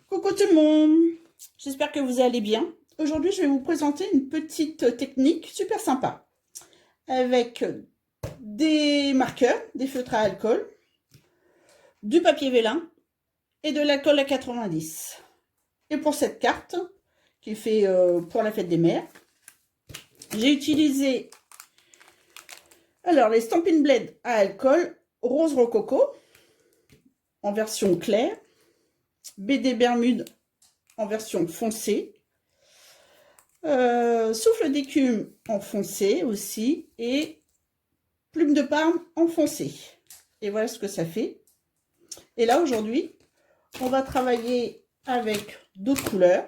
Coucou tout le monde, j'espère que vous allez bien. Aujourd'hui, je vais vous présenter une petite technique super sympa avec des marqueurs, des feutres à alcool, du papier vélin et de l'alcool à 90. Et pour cette carte, qui est faite pour la fête des mères, j'ai utilisé les Stampin' Blend à alcool rose rococo en version claire, BD Bermude en version foncée, souffle d'écume en foncé aussi et plume de Parme en foncé. Et voilà ce que ça fait. Et là aujourd'hui, on va travailler avec d'autres couleurs.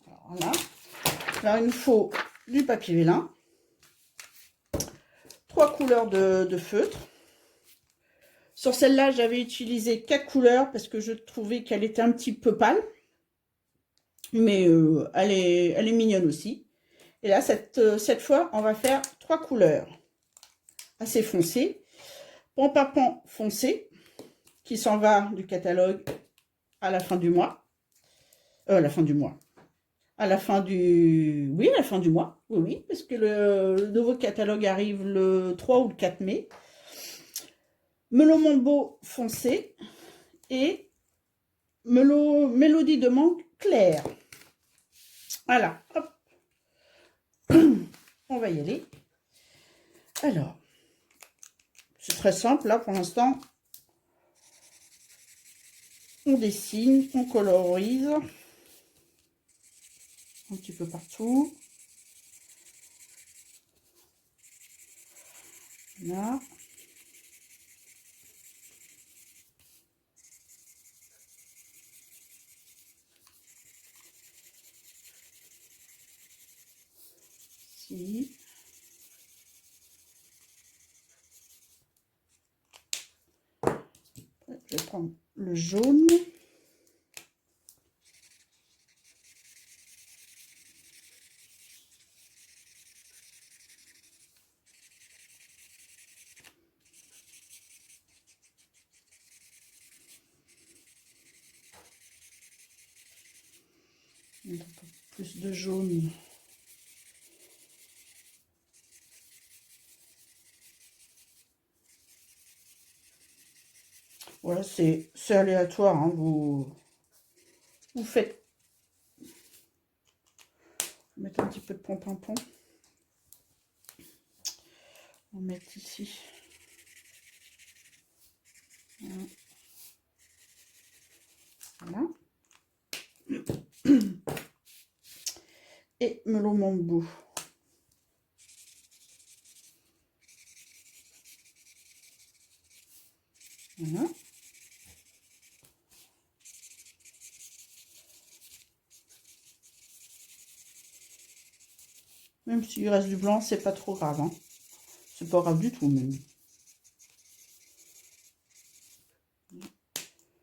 Alors, voilà. Là, il nous faut du papier vélin, 3 couleurs de feutre. Sur celle-là, j'avais utilisé 4 couleurs parce que je trouvais qu'elle était un petit peu pâle. Mais elle est mignonne aussi. Et là, cette fois, on va faire 3 couleurs assez foncées. Pan foncé, qui s'en va du catalogue à la fin du mois. À la fin du mois. À la fin du... Oui, à la fin du mois. Oui, oui, parce que le nouveau catalogue arrive le 3 ou le 4 mai. Melon Mambo foncé et Mélodie de mangue claire. Voilà, hop. On va y aller. Alors, c'est très simple, là, pour l'instant. On dessine, on colorise. Un petit peu partout. Là. Ici. Je vais prendre le jaune. Un peu plus de jaune. Voilà, c'est aléatoire. Hein. Vous faites. Mettre un petit peu de pont-pimpon. On va mettre ici. Voilà. Et melon mambo. Voilà. Même s'il reste du blanc, c'est pas trop grave. Hein. C'est pas grave du tout, même.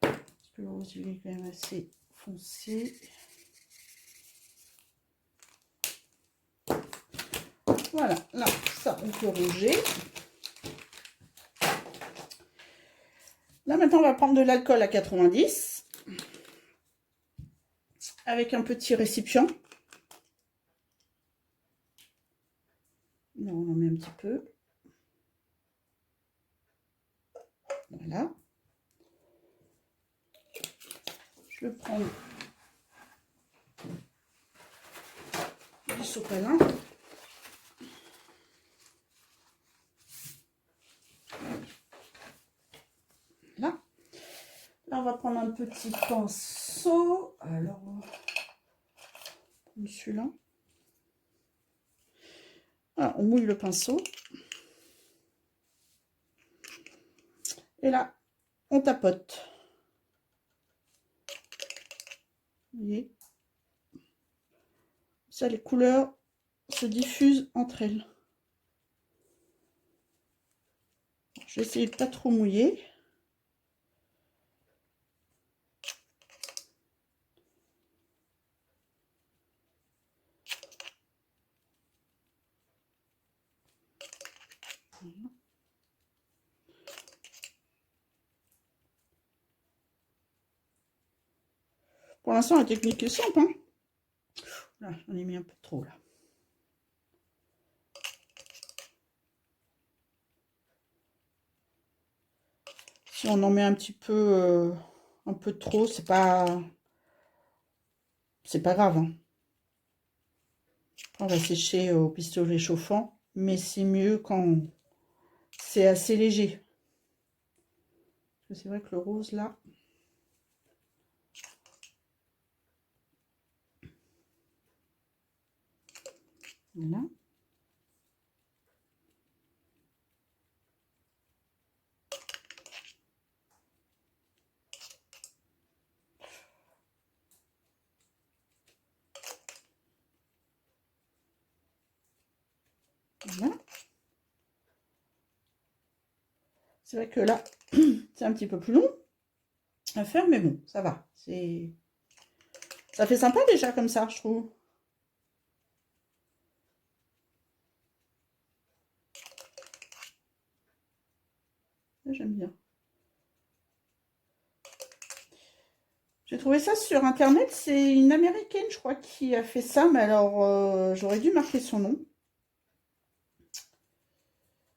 Parce que le rose, il est quand même assez foncé. Voilà, là, ça, on peut rouger. Là, maintenant, on va prendre de l'alcool à 90 avec un petit récipient. Là, on en met un petit peu. Voilà. Je vais prendre du sopalin. Là. Là, on va prendre un petit pinceau. Alors, celui-là. Ah, on mouille le pinceau. Et là, on tapote. Vous voyez? Ça, les couleurs se diffusent entre elles. Je vais essayer de pas trop mouiller. Pour l'instant, la technique est simple. Hein. Là, j'en ai mis un peu trop, là. Si on en met un peu trop, c'est pas grave. Hein. On va sécher au pistolet chauffant, mais c'est mieux quand c'est assez léger. C'est vrai que le rose, là... Voilà. Voilà. C'est vrai que là, c'est un petit peu plus long à faire, mais bon, ça va. Ça fait sympa déjà comme ça, je trouve. J'aime bien. J'ai trouvé ça sur internet, c'est une américaine, je crois, qui a fait ça, mais alors j'aurais dû marquer son nom.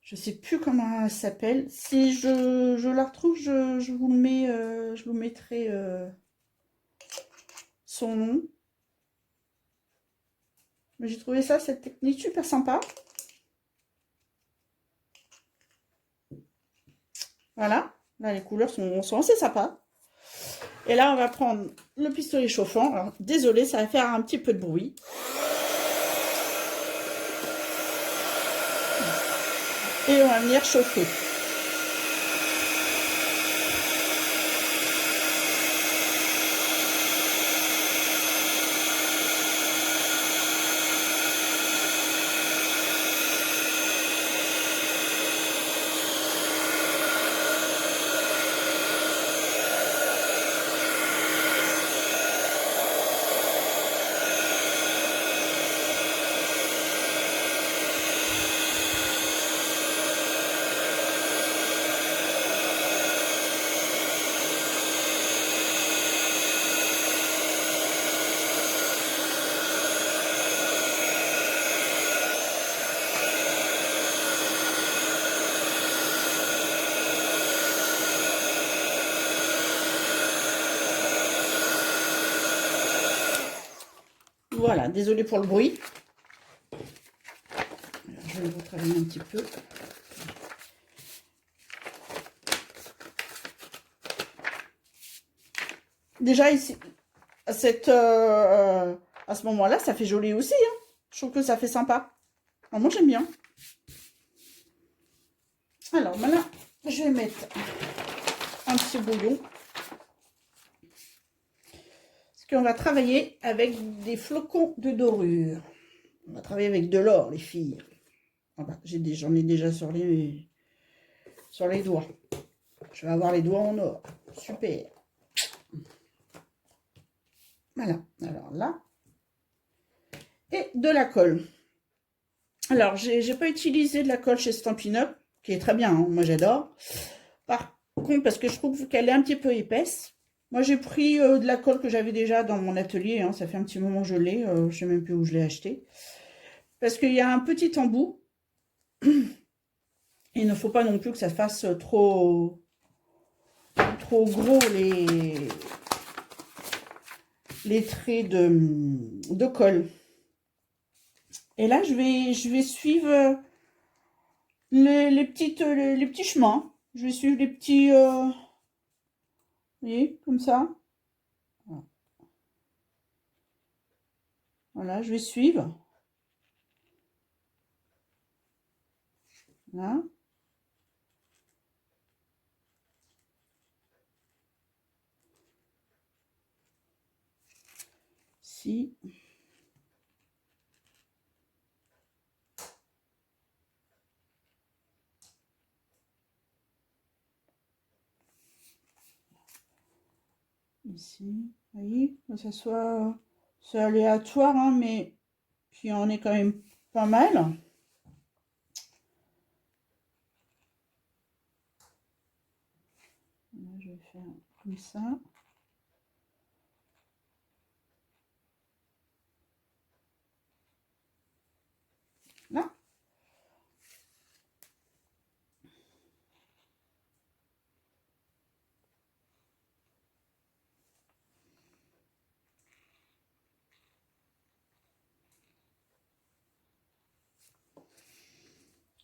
Je sais plus comment elle s'appelle. Si je la retrouve, je vous le mets, je vous mettrai son nom. Mais j'ai trouvé ça, cette technique super sympa. Voilà, là les couleurs sont assez sympas. Et là, on va prendre le pistolet chauffant. Alors, désolé, ça va faire un petit peu de bruit. Et on va venir chauffer. Voilà, désolé pour le bruit. Alors, je vais retravailler un petit peu. Déjà, ici, à ce moment-là, ça fait joli aussi. Hein. Je trouve que ça fait sympa. Alors, moi, j'aime bien. Alors, maintenant, je vais mettre un petit bouillon. Parce qu'on va travailler avec des flocons de dorure. On va travailler avec de l'or, les filles. Voilà, j'en ai déjà sur les doigts. Je vais avoir les doigts en or. Super. Voilà. Alors là. Et de la colle. Alors, j'ai pas utilisé de la colle chez Stampin' Up, qui est très bien, hein, moi j'adore. Par contre, parce que je trouve qu'elle est un petit peu épaisse. Moi, j'ai pris de la colle que j'avais déjà dans mon atelier. Hein, ça fait un petit moment que je l'ai. Je sais même plus où je l'ai acheté. Parce qu'il y a un petit embout. Il ne faut pas non plus que ça fasse trop gros les traits de colle. Et là, je vais suivre les petits chemins. Je vais suivre les petits... vous voyez, comme ça. Voilà, je vais suivre. Là. Ici. Ici. Vous voyez, que ça soit... C'est aléatoire, hein, mais qui en est quand même pas mal. Là, je vais faire comme ça. Là.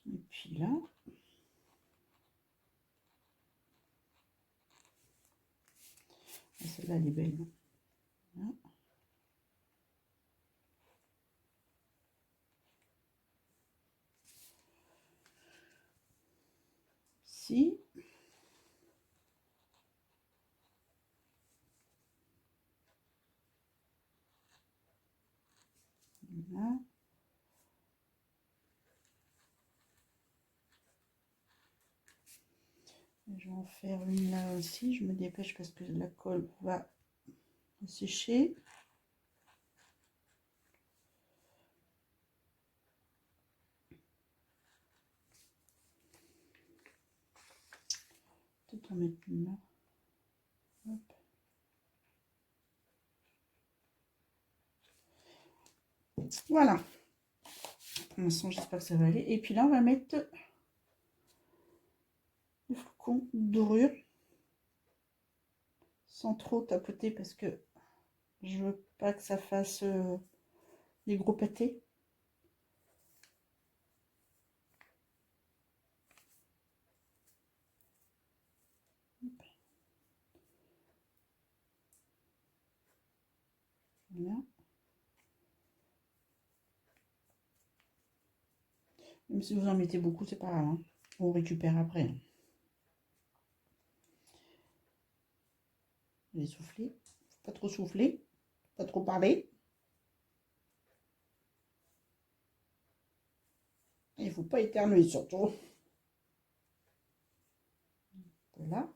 Et puis là. Celle-là, elle est belle. Là. Si. Là. Je vais en faire une là aussi. Je me dépêche parce que la colle va sécher. Peut-être en mettre une là. Hop. Voilà. Pour l'instant, j'espère que ça va aller. Et puis là, on va mettre le flocon dorure. Sans trop tapoter parce que je veux pas que ça fasse des gros pâtés. Voilà. Même si vous en mettez beaucoup, c'est pas grave. Hein. On récupère après. Hein. Je vais souffler. Faut pas trop souffler. Pas trop parler. Il faut pas éternuer surtout. Voilà.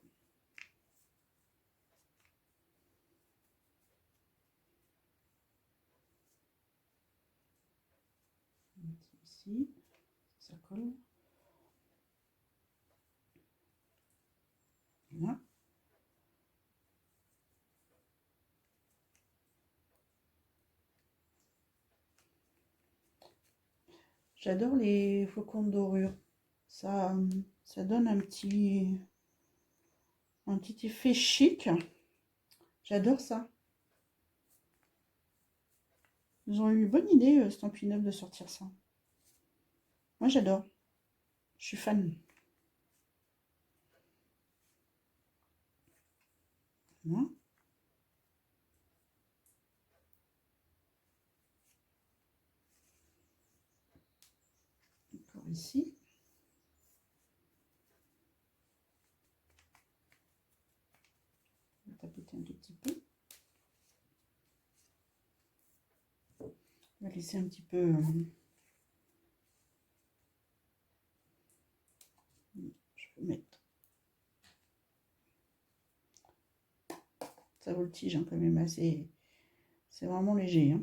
Ici. Ça colle. Voilà. J'adore les flocons de dorure. Ça donne un petit effet chic. J'adore ça. Ils ont eu une bonne idée, Stampin' Up, de sortir ça. Moi, j'adore. Je suis fan. Voilà. Encore ici. On va tapoter un tout petit peu. On va laisser un petit peu... je peux mettre... Ça voltige hein, quand même assez... C'est vraiment léger. Hein.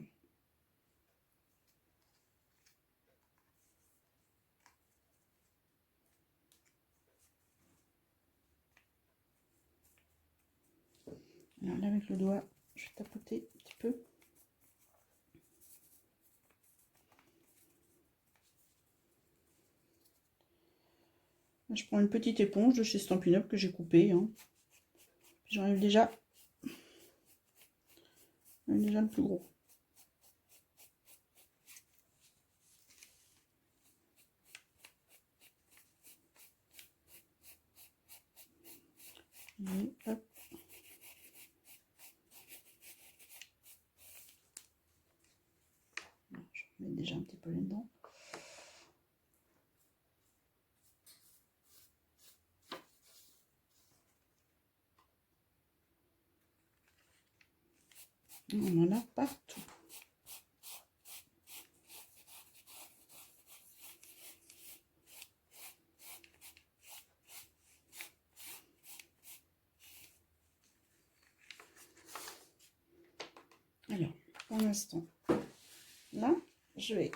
Alors là, avec le doigt, je vais tapoter un petit peu. Là, je prends une petite éponge de chez Stampin' Up que j'ai coupée. Hein. J'enlève déjà le plus gros. Et hop. Je vais mettre déjà un petit peu là-dedans. On en a partout. Alors, pour l'instant, là, je vais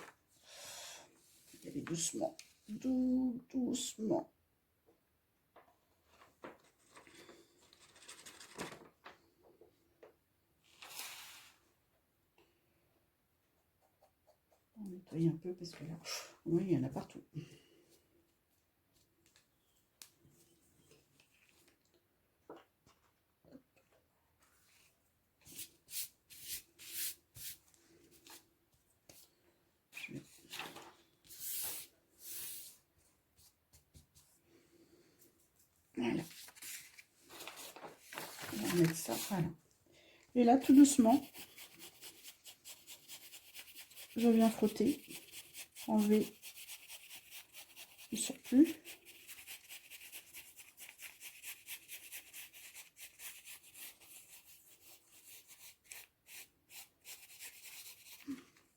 y aller doucement, doucement. On va nettoyer un peu parce que là, Oui, il y en a partout. Voilà. On va mettre ça, voilà. Et là, tout doucement, je viens frotter, enlever le surplus.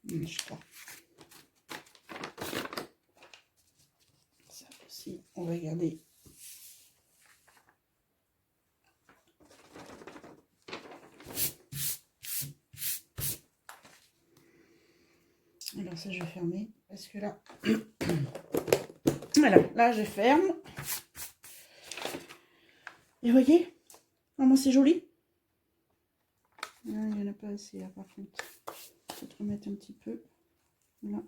Je crois. Ça aussi, on va garder. Alors ça, je vais fermer parce que là, voilà, là je ferme. Et vous voyez comment c'est joli. Là, il n'y en a pas assez là par contre. Peut-être remettre un petit peu. Là.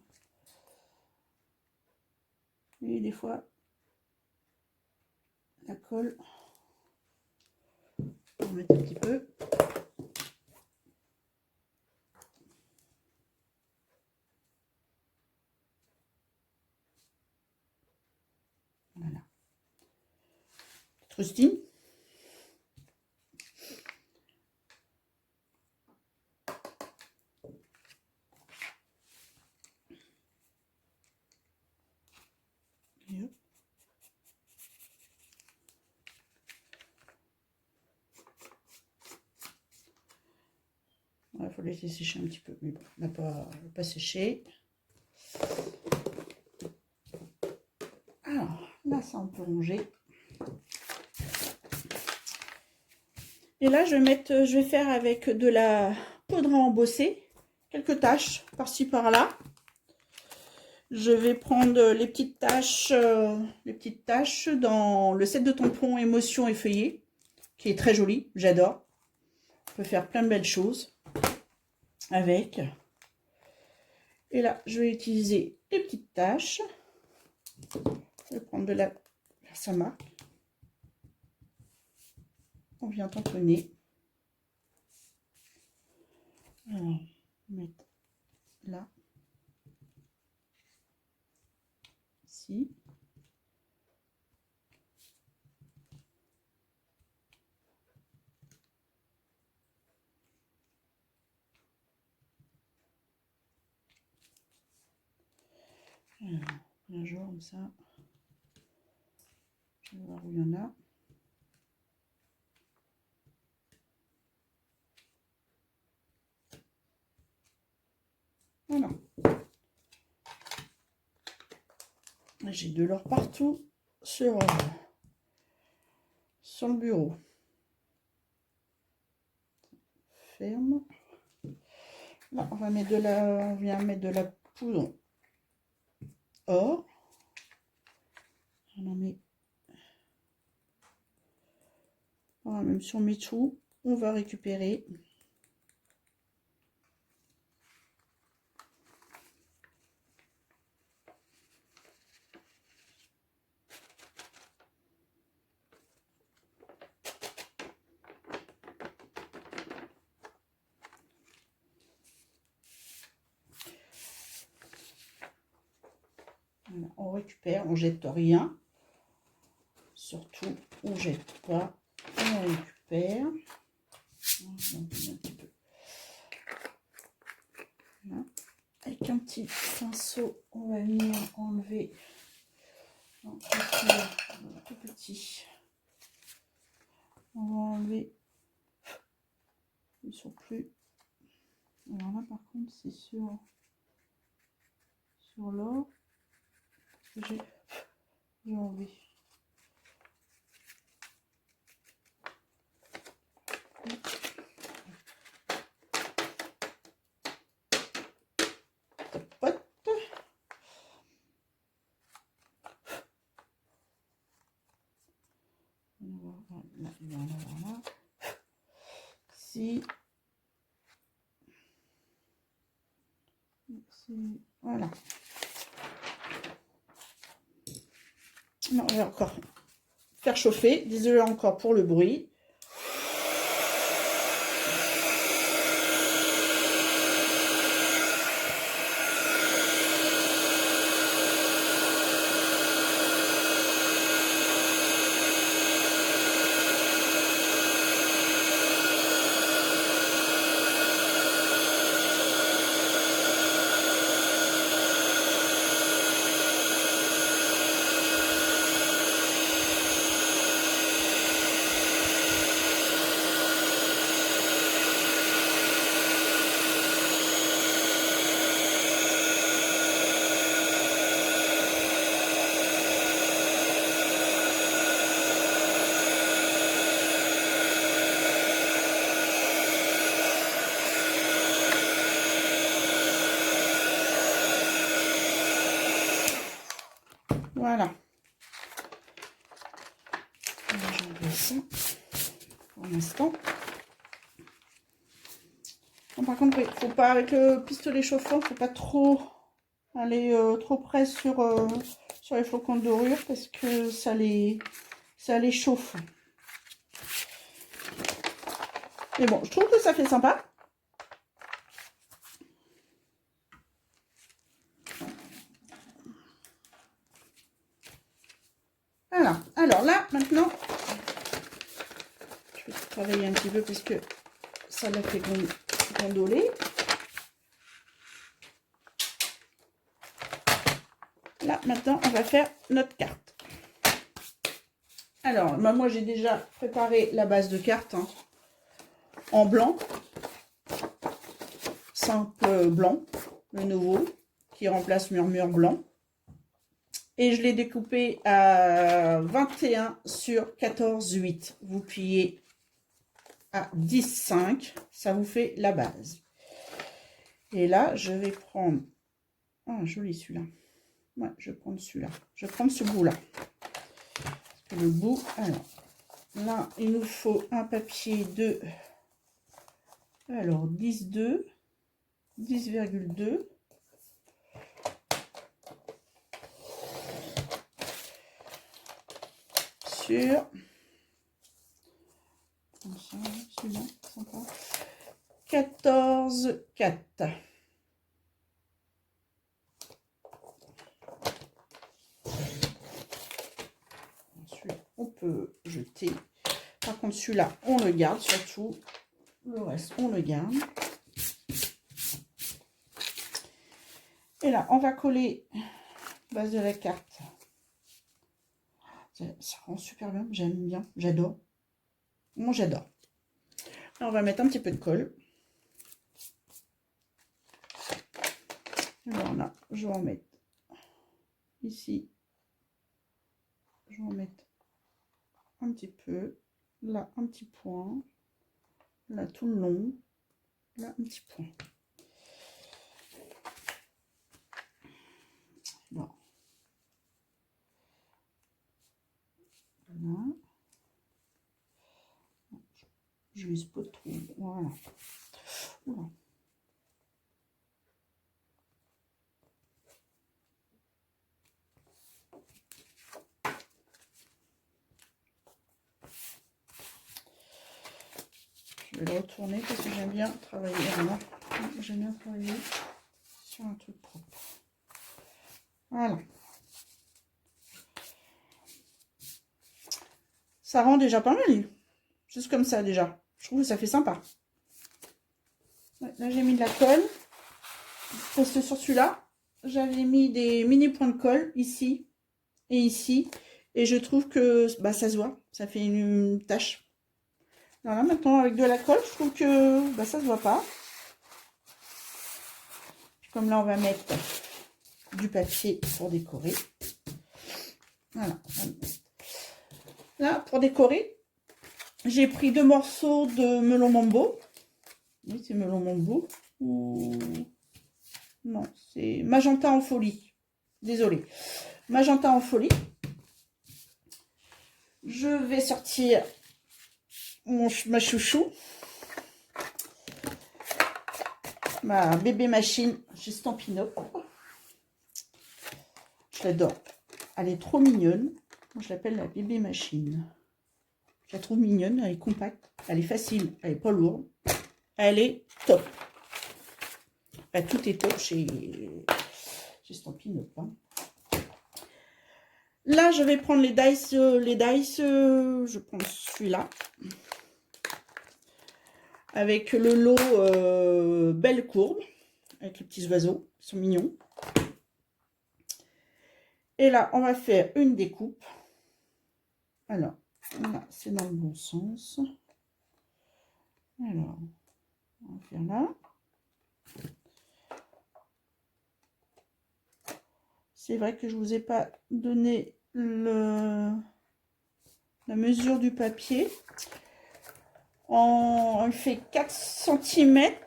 Et des fois, la colle, on va mettre un petit peu. Voilà. Rustine. Et hop. Il faut laisser sécher un petit peu, mais bon, on n'a pas séché. Alors, là, ça, on peut ranger. Et là, je vais faire avec de la poudre à embosser, quelques taches par-ci, par-là. Je vais prendre les petites taches dans le set de tampons Émotion et Feuillet, qui est très joli, j'adore. On peut faire plein de belles choses avec. Et là, je vais utiliser les petites taches. Je vais prendre de la Sama. On vient tamponner. Alors, mettre là. Ici. Alors, un jour comme ça. Je vais voir où il y en a. Voilà. J'ai de l'or partout sur le bureau. Ferme. Là, on vient mettre de la poudre or. On en met. Voilà, même si on met tout, on va récupérer. Voilà, on récupère, on jette rien. Surtout, on jette pas, on récupère. Un petit peu. Voilà. Avec un petit pinceau, on va venir enlever. Non, tout petit. On va enlever. Ils sont plus. Alors là, par contre, c'est sur l'or. J'ai enlevé. Hop. Voilà. Voilà. Non, on va encore faire chauffer. Désolé encore pour le bruit. Voilà. Je vais ça pour l'instant. Bon, par contre, il faut pas, avec le pistolet chauffant, faut pas trop aller trop près sur les flocons de dorure parce que ça les chauffe. Mais bon, je trouve que ça fait sympa. Voilà. Alors là, maintenant, je vais travailler un petit peu parce que ça l'a fait gondoler. Là, maintenant, on va faire notre carte. Alors, moi, j'ai déjà préparé la base de carte hein, en blanc. Simple blanc, le nouveau, qui remplace Murmure blanc. Et je l'ai découpé à 21 sur 14,8. Vous pliez à 10,5. Ça vous fait la base. Et là, je vais prendre... Ah, joli celui-là. Ouais, je vais prendre celui-là. Je vais prendre ce bout-là. Le bout, alors, là, il nous faut un papier de... Alors, 10,2. 10,2. Sur... Comme ça, celui-là, sympa. 14,4. Celui-là, on peut jeter. Par contre, celui-là, on le garde surtout. Le reste, on le garde. Et là, on va coller base de la carte. Ça rend super bien. J'aime bien. J'adore. Moi, j'adore. Là, on va mettre un petit peu de colle. Voilà, je vais en mettre ici. Je vais en mettre un petit peu. Là, un petit point. Là, tout le long. Là, un petit point. Bon. Voilà. Je vise pas trop. Voilà. Voilà. Je vais le retourner parce que j'aime bien travailler. J'aime bien travailler sur un truc propre. Voilà. Ça rend déjà pas mal. Juste comme ça déjà. Je trouve que ça fait sympa. Ouais, là j'ai mis de la colle. Parce que sur celui-là, j'avais mis des mini points de colle ici et ici. Et je trouve que bah, ça se voit. Ça fait une tache. Voilà, maintenant avec de la colle, je trouve que bah, ça se voit pas. Puis comme là, on va mettre du papier pour décorer. Voilà. Là, pour décorer, j'ai pris 2 morceaux de melon mambo. Oui, c'est melon mambo. Ou... Non, c'est magenta en folie. Désolée. Magenta en folie. Je vais sortir ma chouchou. Ma bébé machine chez Stampino. Je l'adore. Elle est trop mignonne. Moi, je l'appelle la bébé machine. Je la trouve mignonne, elle est compacte, elle est facile, elle est pas lourde. Elle est top. Bah, tout est top chez Stampin' Up. Hein. Là, je vais prendre les dice. Je prends celui-là. Avec le lot Belle Courbe. Avec les petits oiseaux. Ils sont mignons. Et là, on va faire une découpe. Alors, là, c'est dans le bon sens. Alors, on va faire là. C'est vrai que je ne vous ai pas donné la mesure du papier. On fait 4 cm,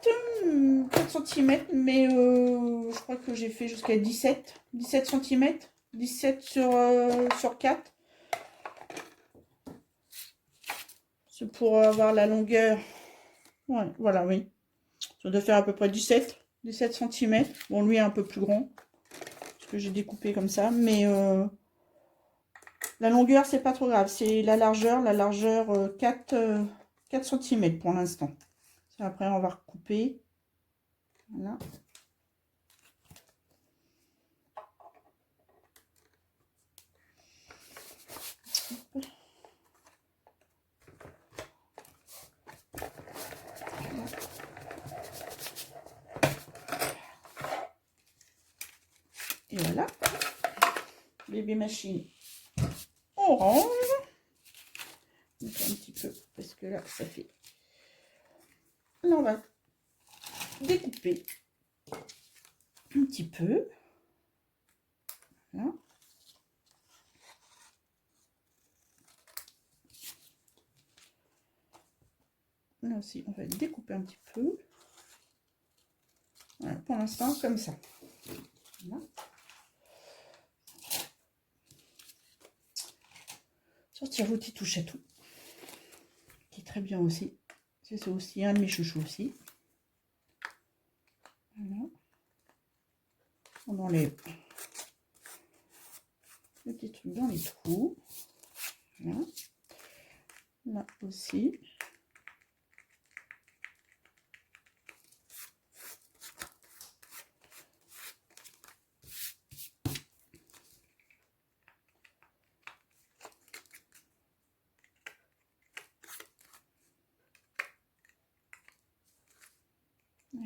4 cm, mais je crois que j'ai fait jusqu'à 17 cm, 17 sur 4. C'est pour avoir la longueur. Ouais, voilà, oui. Ça doit faire à peu près 17 cm. Bon, lui est un peu plus grand, parce que j'ai découpé comme ça, mais la longueur, c'est pas trop grave. C'est la largeur 4 cm pour l'instant. Après, on va recouper. Voilà. Et voilà. Bébé machine orange. Donc un petit peu, parce que là, ça fait... Là, on va découper un petit peu. Voilà. Là aussi, on va découper un petit peu. Voilà, pour l'instant, comme ça. Voilà. Sortir l'outil touche à tout. Qui est très bien aussi. C'est aussi un de mes chouchous aussi. Voilà. On enlève le petit truc dans les trous. Voilà. Là aussi.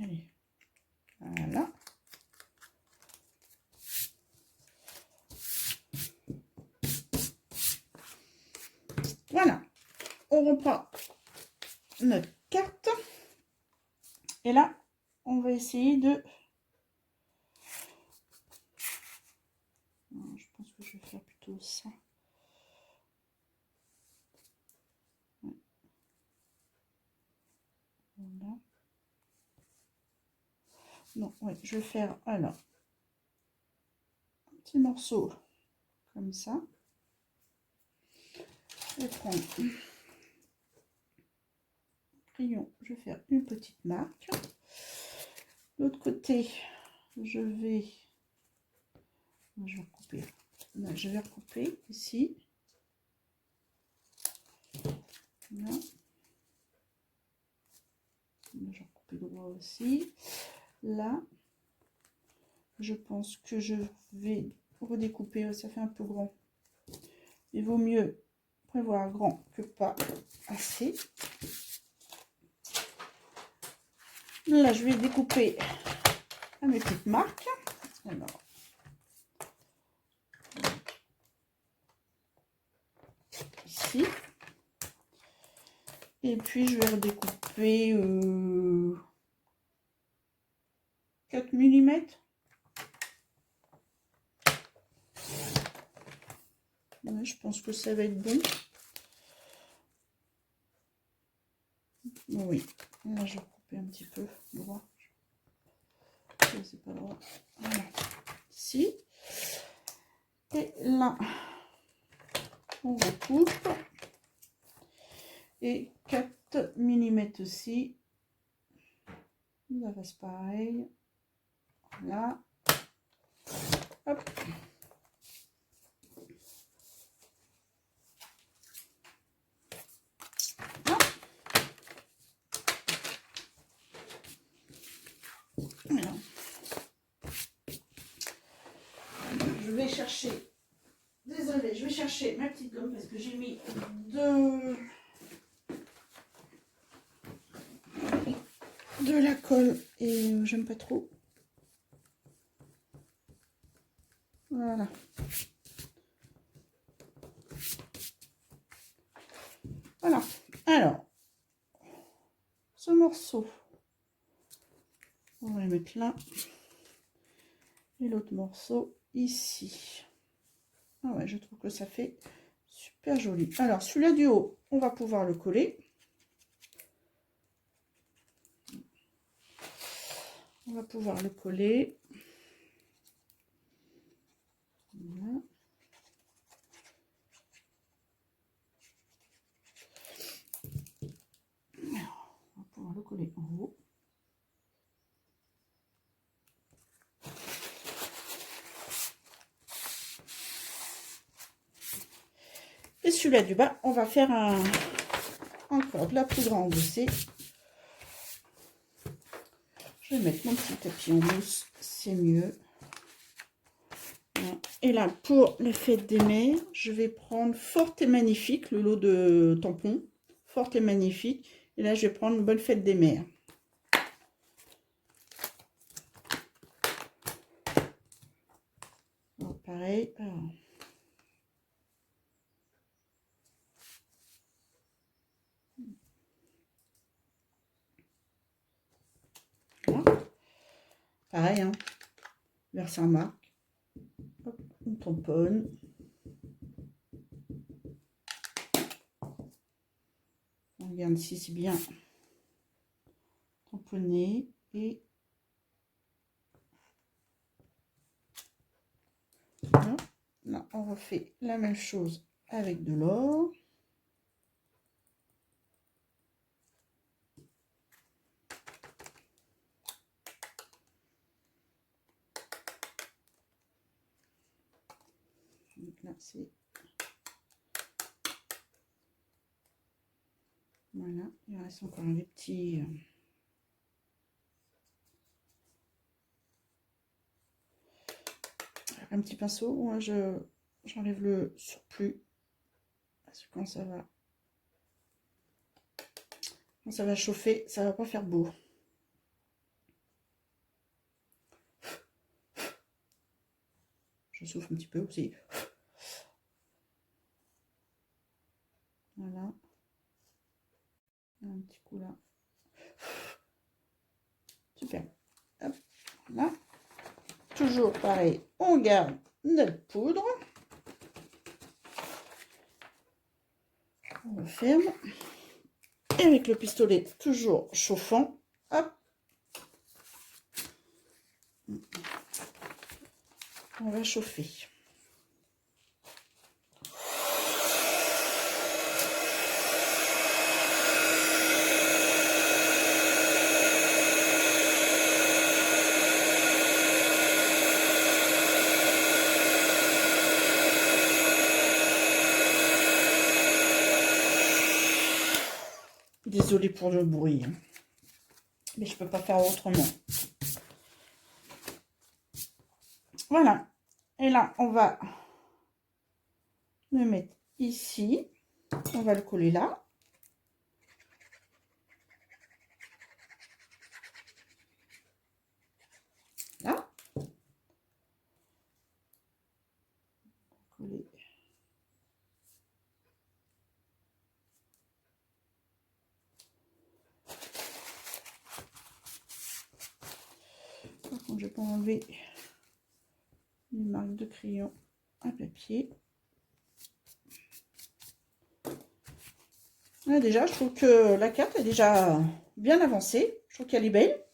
Allez. Voilà. Voilà. On reprend notre carte. Et là, on va essayer de... Je pense que je vais faire plutôt ça. Voilà. Non, ouais, je vais faire alors un petit morceau comme ça. Je vais prendre un crayon, je vais faire une petite marque. L'autre côté, je vais recouper. Là, je vais recouper ici. Là. Je vais recouper droit aussi. Là, je pense que je vais redécouper. Ça fait un peu grand. Il vaut mieux prévoir grand que pas assez. Là, je vais découper à mes petites marques. Alors, ici. Et puis, je vais redécouper 4 mm. Ouais, je pense que ça va être bon. Oui, là, je vais couper un petit peu droit. C'est pas droit. Voilà. Ici. Et là, on recoupe. Et 4 mm aussi. Ça va se pareil. Voilà. Hop. Alors, je vais chercher, désolée, je vais chercher ma petite gomme parce que j'ai mis de la colle et j'aime pas trop. Voilà. Voilà. Alors, ce morceau, on va le mettre là. Et l'autre morceau ici. Ah ouais, je trouve que ça fait super joli. Alors, celui-là du haut, on va pouvoir le coller. On va pouvoir le coller. Voilà. Alors, on va pouvoir le coller en haut. Et celui-là du bas, on va faire encore de la poudre à embosser. Je vais mettre mon petit tapis en mousse, c'est mieux. Voilà. Et là, pour les fêtes des mères, je vais prendre Forte et Magnifique, le lot de tampons. Forte et Magnifique. Et là, je vais prendre Bonne Fête des Mères. Alors, pareil. Alors. Voilà. Pareil, hein. Vers Saint-Marc. On tamponne. On regarde si c'est bien tamponné. Et voilà. Là, on refait la même chose avec de l'or. Donc là, c'est... Voilà, il reste encore des petits... Un petit pinceau, moi j'enlève le surplus. Parce que quand ça va chauffer, ça va pas faire beau. Je souffle un petit peu aussi. Voilà. Un petit coup là. Super. Hop, voilà. Toujours pareil, on garde notre poudre. On referme. Et avec le pistolet toujours chauffant, hop. On va chauffer. Désolée pour le bruit, hein. Mais je peux pas faire autrement. Voilà. Et là, on va le mettre ici. On va le coller là. Là. Coller. Par contre, je vais pas enlever une marque de crayon à papier. Là, déjà, je trouve que la carte est déjà bien avancée. Je trouve qu'elle est belle.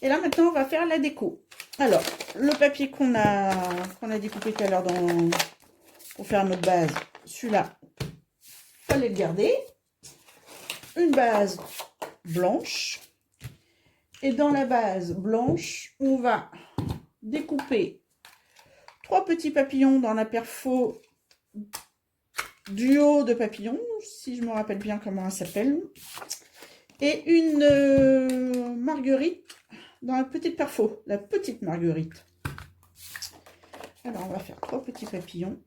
Et là, maintenant, on va faire la déco. Alors, le papier qu'on a découpé tout à l'heure pour faire notre base, celui-là, fallait le garder. Une base blanche. Et dans la base blanche, on va découper 3 petits papillons dans la perfo duo de papillons, si je me rappelle bien comment elle s'appelle. Et une marguerite dans la petite perfo, la petite marguerite. Alors, on va faire 3 petits papillons.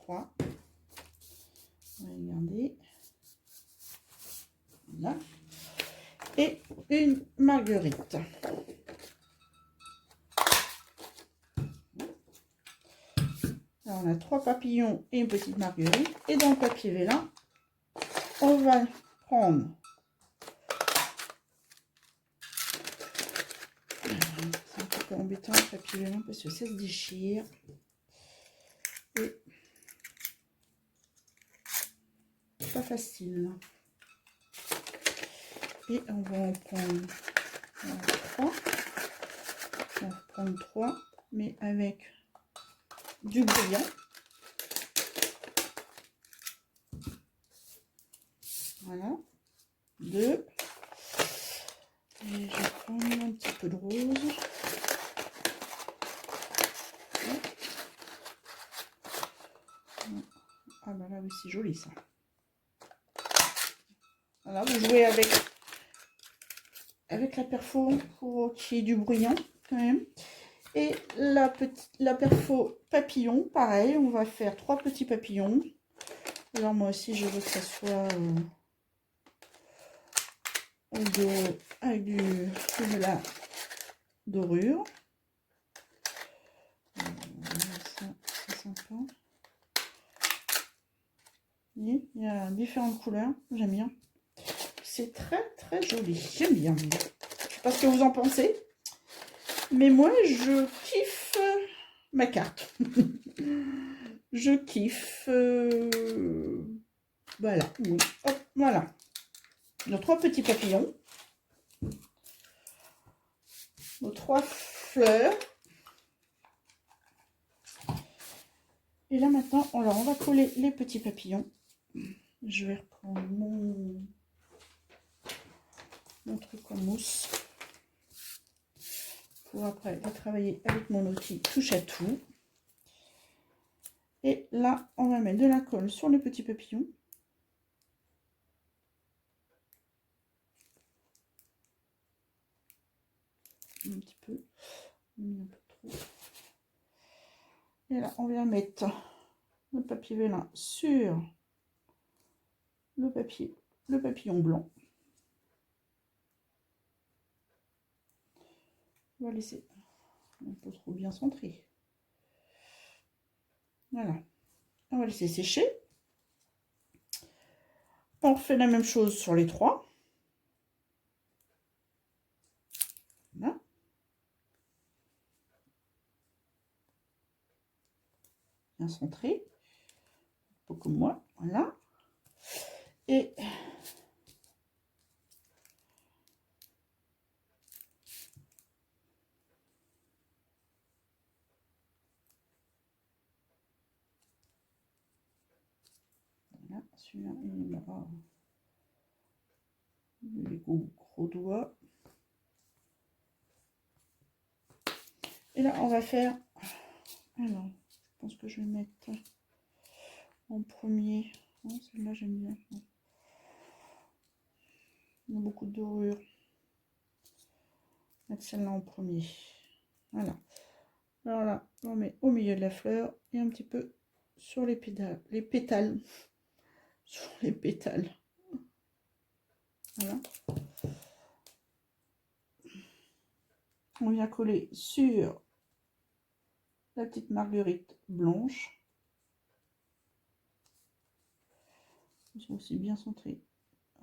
On va les garder. Voilà. Et une marguerite. Alors, on a 3 papillons et une petite marguerite. Et dans le papier vélin, on va prendre c'est un peu embêtant le papier vélin parce que ça se déchire. Et pas facile. Et on va en prendre 3. On va prendre 3, mais avec du brillant. Voilà. 2. Et je vais prendre un petit peu de rose. Ah bah là oui, c'est joli ça. Voilà, vous jouez avec la perfo pour qu'il y ait du brillant quand même. Et la perfo papillon, pareil, on va faire 3 petits papillons. Alors moi aussi je veux que ça soit avec de la dorure. Ça c'est sympa. Il y a différentes couleurs, j'aime bien. C'est très très joli, j'aime bien. Je ne sais pas ce que vous en pensez, mais moi je kiffe ma carte. Je kiffe. Voilà, oui. Hop, voilà. Nos 3 petits papillons. Nos 3 fleurs. Et là maintenant, alors on va coller les petits papillons. Je vais reprendre mon truc en mousse pour après travailler avec mon outil touche à tout. Et là, on va mettre de la colle sur les petits papillons. Un petit peu, un peu trop. Et là, on vient mettre le papier vélin sur le papillon blanc. On va laisser un peu trop bien centré. Voilà. On va laisser sécher. On refait la même chose sur les 3. Voilà. Bien centré. Un peu comme moi. Voilà. Et voilà, celui-là, il aura les gros doigts. Et là, on va faire... Alors, je pense que je vais mettre en premier... Oh, celle-là, j'aime bien. Il y a beaucoup de dorure. Mettre celle-là en premier. Voilà. Alors là, on met au milieu de la fleur et un petit peu sur les pétales. Sur les pétales. Voilà. On vient coller sur la petite marguerite blanche. Ils sont aussi bien centrés.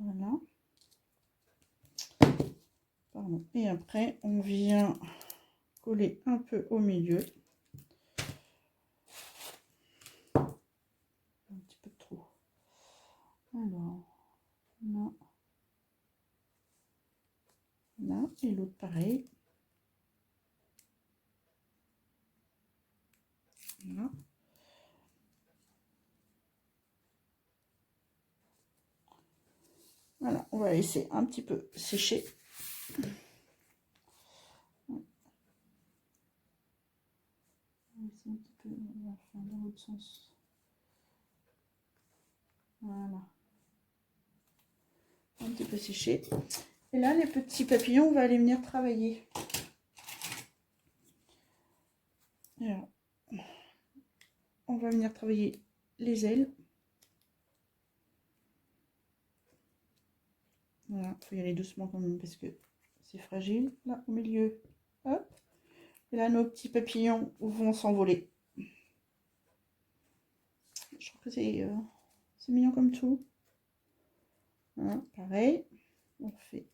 Voilà. Pardon. Et après, on vient coller un peu au milieu. Un petit peu trop. Alors, là. Là. Et l'autre pareil. Voilà. Voilà, on va laisser un petit peu sécher. On va laisser un petit peu, on va faire dans l'autre sens. Voilà. Un petit peu séché. Et là, les petits papillons, on va aller venir travailler. Alors, on va venir travailler les ailes. Voilà, il faut y aller doucement quand même parce que c'est fragile. Là, au milieu, hop. Et là, nos petits papillons vont s'envoler. Je trouve que c'est mignon comme tout. Voilà, pareil. On fait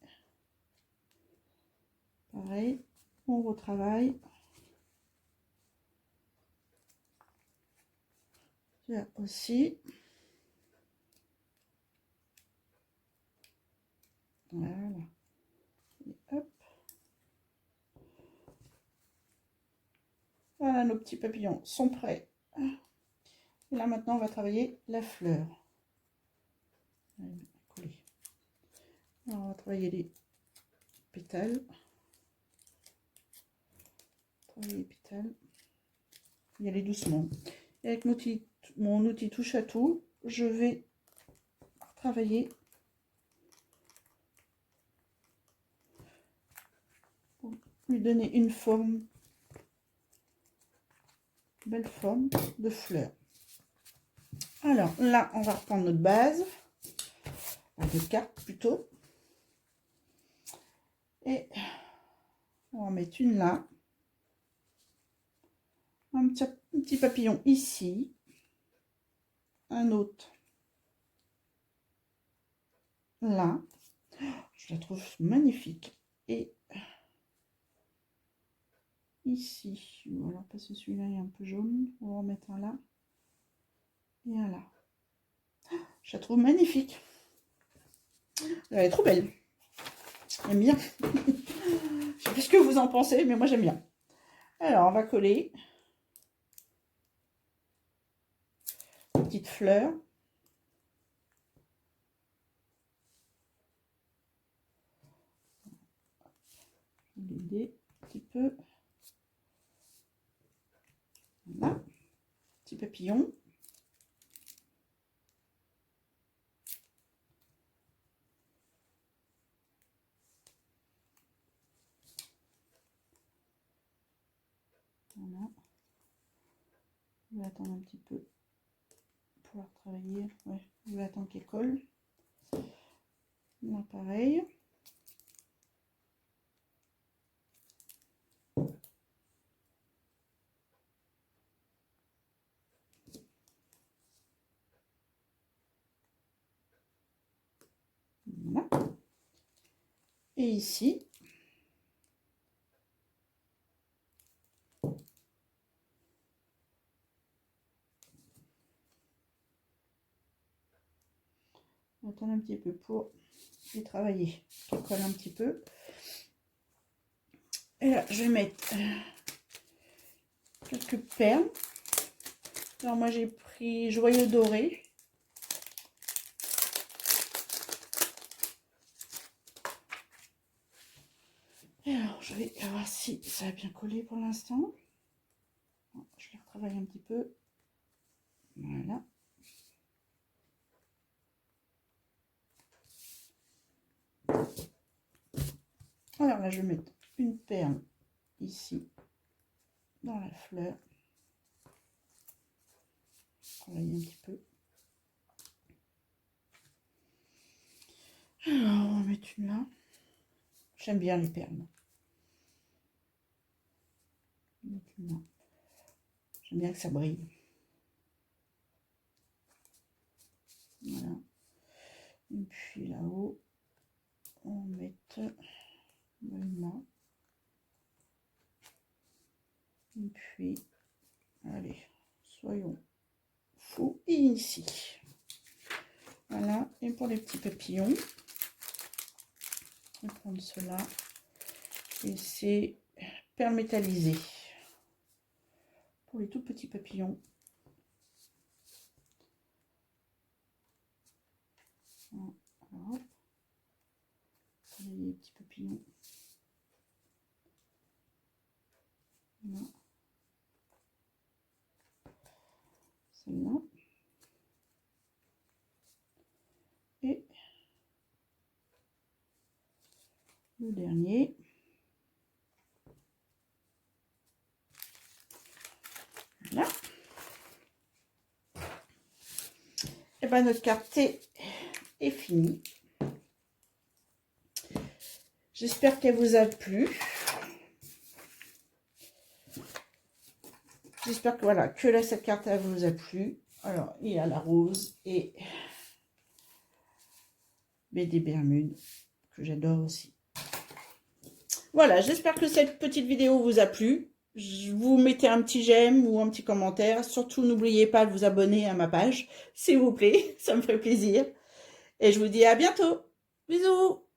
pareil. On retravaille. Là aussi. Voilà. Et hop. Voilà, nos petits papillons sont prêts. Et là, maintenant, on va travailler la fleur. Alors, on va travailler les pétales. Travailler les pétales. Y aller doucement. Et avec mon outil touche à tout, je vais travailler pour lui donner une forme, belle forme de fleur. Alors là, on va reprendre notre base, de carte plutôt, et on va en mettre une là, un petit papillon ici, un autre là, je la trouve magnifique, et ici, voilà, parce que celui-là est un peu jaune, on va en mettre un là, et un là. Je la trouve magnifique. Elle est trop belle. J'aime bien. Je sais pas ce que vous en pensez, mais moi j'aime bien. Alors, on va coller une petite fleur. Je vais l'aider un petit peu. Voilà. Petit papillon. Voilà. Je vais attendre un petit peu pour pouvoir travailler. Ouais, je vais attendre qu'elle colle. Là, pareil. Voilà. Et ici, on va attendre un petit peu pour les travailler. Qu'elle colle un petit peu. Et là, je vais mettre quelques perles. Alors moi, j'ai pris Joyeux Doré. Et alors, je vais voir si ça a bien collé pour l'instant. Je les retravaille un petit peu. Voilà. Alors là, je vais mettre une perle ici, dans la fleur. Travailler un petit peu. Alors, on va mettre une là. J'aime bien les perles. J'aime bien que ça brille. Voilà. Et puis là-haut, on va mettre une là. Et puis, allez, soyons fous. Et ici. Voilà. Et pour les petits papillons, on va prendre cela. Et c'est perles métallisées. Pour les tout petits papillons. Alors, hop. Les petits papillons. Voilà. Voilà. Et le dernier. Voilà. Et bien notre carte est finie. J'espère qu'elle vous a plu. J'espère que voilà, que cette carte elle vous a plu. Alors, il y a la rose et des Bermudes que j'adore aussi. Voilà, j'espère que cette petite vidéo vous a plu. Vous mettez un petit j'aime ou un petit commentaire. Surtout, n'oubliez pas de vous abonner à ma page, s'il vous plaît. Ça me ferait plaisir. Et je vous dis à bientôt. Bisous.